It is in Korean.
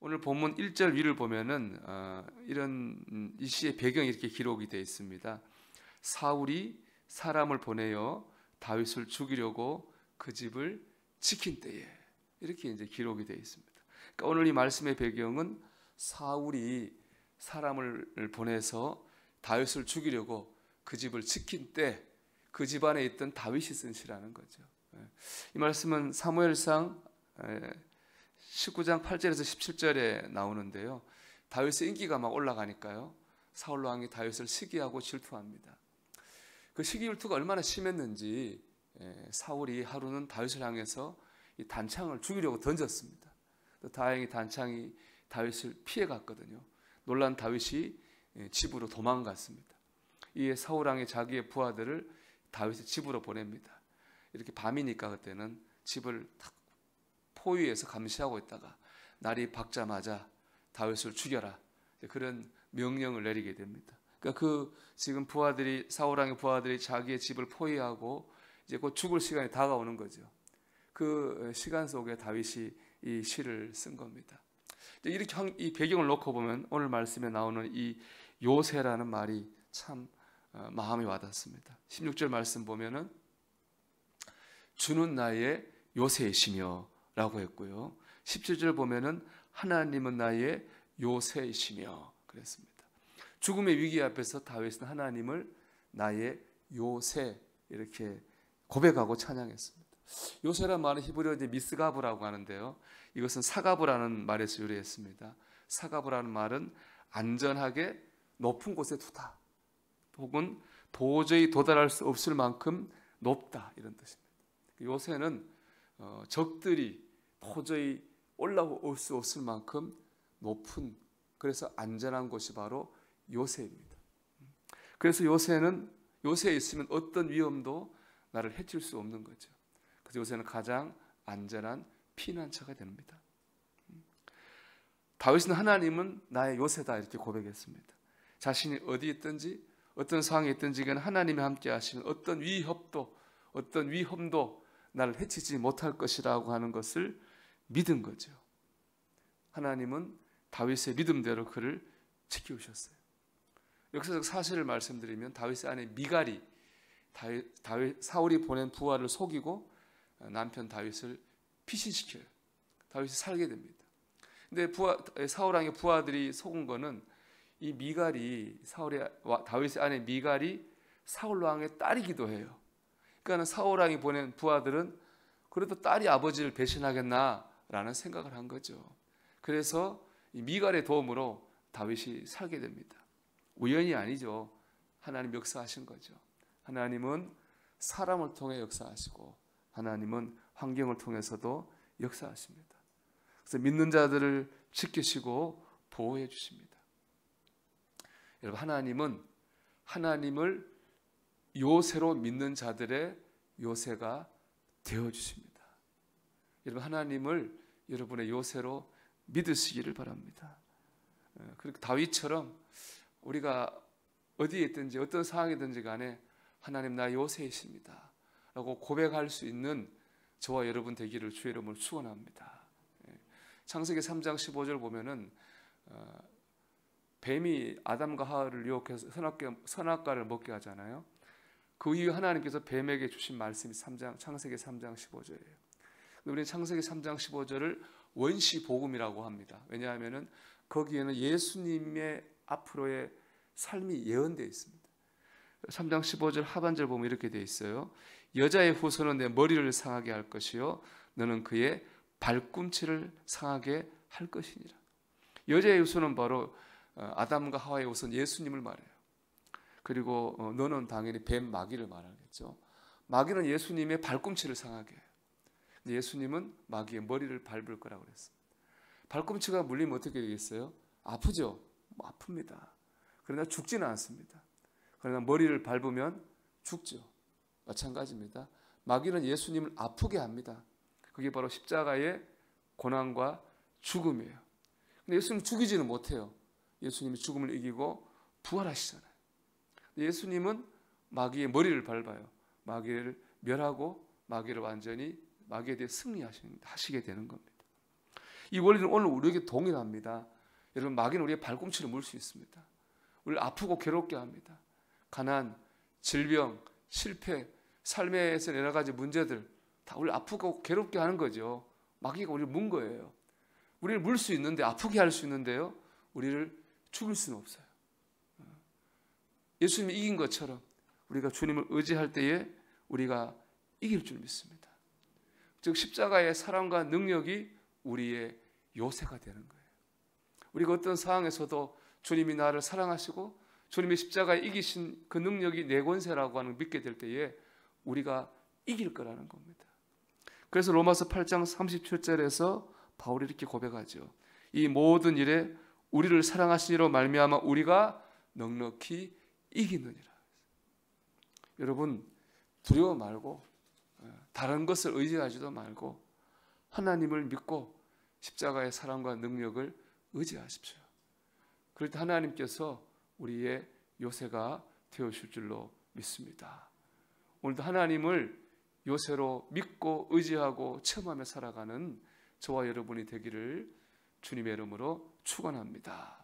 오늘 본문 1절 위를 보면은 이런 이 시의 배경이 이렇게 기록이 되어 있습니다. 사울이 사람을 보내어 다윗을 죽이려고 그 집을 지킨 때에, 이렇게 이제 기록이 되어 있습니다. 그러니까 오늘 이 말씀의 배경은 사울이 사람을 보내서 다윗을 죽이려고 그 집을 지킨 때 그 집안에 있던 다윗이 쓴 시라는 거죠. 이 말씀은 사무엘상 19장 8절에서 17절에 나오는데요. 다윗의 인기가 막 올라가니까요, 사울 왕이 다윗을 시기하고 질투합니다. 그 시기 질투가 얼마나 심했는지 사울이 하루는 다윗을 향해서 이 단창을 죽이려고 던졌습니다. 또 다행히 단창이 다윗을 피해갔거든요. 놀란 다윗이 집으로 도망갔습니다. 이에 사울 왕이 자기의 부하들을 다윗의 집으로 보냅니다. 이렇게 밤이니까 그때는 집을 탁 포위해서 감시하고 있다가 날이 밝자마자 다윗을 죽여라, 그런 명령을 내리게 됩니다. 그러니까 지금 부하들이, 사울 왕의 부하들이 자기의 집을 포위하고 이제 곧 죽을 시간이 다가오는 거죠. 그 시간 속에 다윗이 이 시를 쓴 겁니다. 이렇게 이 배경을 놓고 보면 오늘 말씀에 나오는 이 요새라는 말이 참 마음이 와닿습니다. 16절 말씀 보면은 주는 나의 요새이시며 라고 했고요. 17절 보면은 하나님은 나의 요새이시며 그랬습니다. 죽음의 위기 앞에서 다윗은 하나님을 나의 요새 이렇게 고백하고 찬양했습니다. 요새란 말은 히브리어 미스가브라고 하는데요, 이것은 사가브라는 말에서 유래했습니다. 사가브라는 말은 안전하게 높은 곳에 두다, 혹은 도저히 도달할 수 없을 만큼 높다, 이런 뜻입니다. 요새는 적들이 도저히 올라올 수 없을 만큼 높은, 그래서 안전한 곳이 바로 요새입니다. 그래서 요새에 있으면 어떤 위험도 나를 해칠 수 없는 거죠. 그래서 요새는 가장 안전한 피난처가 됩니다. 다윗은 하나님은 나의 요새다, 이렇게 고백했습니다. 자신이 어디 있든지 어떤 상황에 있든지 하나님이 함께 하시면 어떤 위험도 나를 해치지 못할 것이라고 하는 것을 믿은 거죠. 하나님은 다윗의 믿음대로 그를 지켜주셨어요. 역사적 사실을 말씀드리면 다윗의 아내 미갈이 사울이 보낸 부하를 속이고 남편 다윗을 피신시켜요. 다윗이 살게 됩니다. 근데 사울 왕의 부하들이 속은 거는, 이 미갈이 다윗의 아내 미갈이 사울 왕의 딸이기도 해요. 그러니까 사울 왕이 보낸 부하들은 그래도 딸이 아버지를 배신하겠나라는 생각을 한 거죠. 그래서 이 미갈의 도움으로 다윗이 살게 됩니다. 우연이 아니죠. 하나님 역사하신 거죠. 하나님은 사람을 통해 역사하시고 하나님은 환경을 통해서도 역사하십니다. 그래서 믿는 자들을 지키시고 보호해 주십니다. 여러분, 하나님을 요새로 믿는 자들의 요새가 되어 주십니다. 여러분, 하나님을 여러분의 요새로 믿으시기를 바랍니다. 그리고 다윗처럼 우리가 어디에 있든지 어떤 상황이든지 간에 하나님 나의 요새이십니다 라고 고백할 수 있는 저와 여러분 되기를 주의 이름으로 축원합니다. 창세기 3장 15절 보면은 뱀이 아담과 하와를 유혹해서 선악과를 먹게 하잖아요. 그 이후 하나님께서 뱀에게 주신 말씀이 창세기 3장 15절이에요. 우리는 창세기 3장 15절을 원시복음이라고 합니다. 왜냐하면 거기에는 예수님의 앞으로의 삶이 예언되어 있습니다. 3장 15절 하반절 보면 이렇게 되어 있어요. 여자의 후손은 내 머리를 상하게 할 것이요 너는 그의 발꿈치를 상하게 할 것이니라. 여자의 후손은 바로 아담과 하와의 후손 예수님을 말해요. 그리고 너는 당연히 뱀 마귀를 말하겠죠. 마귀는 예수님의 발꿈치를 상하게 해요. 예수님은 마귀의 머리를 밟을 거라고 그랬습니다. 발꿈치가 물리면 어떻게 되겠어요? 아프죠? 아픕니다. 그러나 죽지는 않습니다. 그러나 머리를 밟으면 죽죠. 마찬가지입니다. 마귀는 예수님을 아프게 합니다. 그게 바로 십자가의 고난과 죽음이에요. 근데 예수님 죽이지는 못해요. 예수님이 죽음을 이기고 부활하시잖아요. 예수님은 마귀의 머리를 밟아요. 마귀를 멸하고 마귀를 완전히 마귀에 대해 승리하시게 되는 겁니다. 이 원리는 오늘 우리에게 동일합니다. 여러분, 마귀는 우리의 발꿈치를 물 수 있습니다. 우리를 아프고 괴롭게 합니다. 가난, 질병, 실패, 삶에서 여러 가지 문제들 다 우리를 아프고 괴롭게 하는 거죠. 마귀가 우리를 문 거예요. 우리를 물 수 있는데, 아프게 할 수 있는데요, 우리를 죽일 수는 없어요. 예수님이 이긴 것처럼 우리가 주님을 의지할 때에 우리가 이길 줄 믿습니다. 즉 십자가의 사랑과 능력이 우리의 요새가 되는 거예요. 우리가 어떤 상황에서도 주님이 나를 사랑하시고 주님의 십자가에 이기신 그 능력이 내 권세라고 하는 걸 믿게 될 때에 우리가 이길 거라는 겁니다. 그래서 로마서 8장 37절에서 바울이 이렇게 고백하죠. 이 모든 일에 우리를 사랑하시니로 말미암아 우리가 넉넉히 이기느니라. 여러분, 두려워 말고 다른 것을 의지하지도 말고 하나님을 믿고 십자가의 사랑과 능력을 의지하십시오. 그럴 때 하나님께서 우리의 요새가 되어주실 줄로 믿습니다. 오늘도 하나님을 요새로 믿고 의지하고 체험하며 살아가는 저와 여러분이 되기를 주님의 이름으로 축원합니다.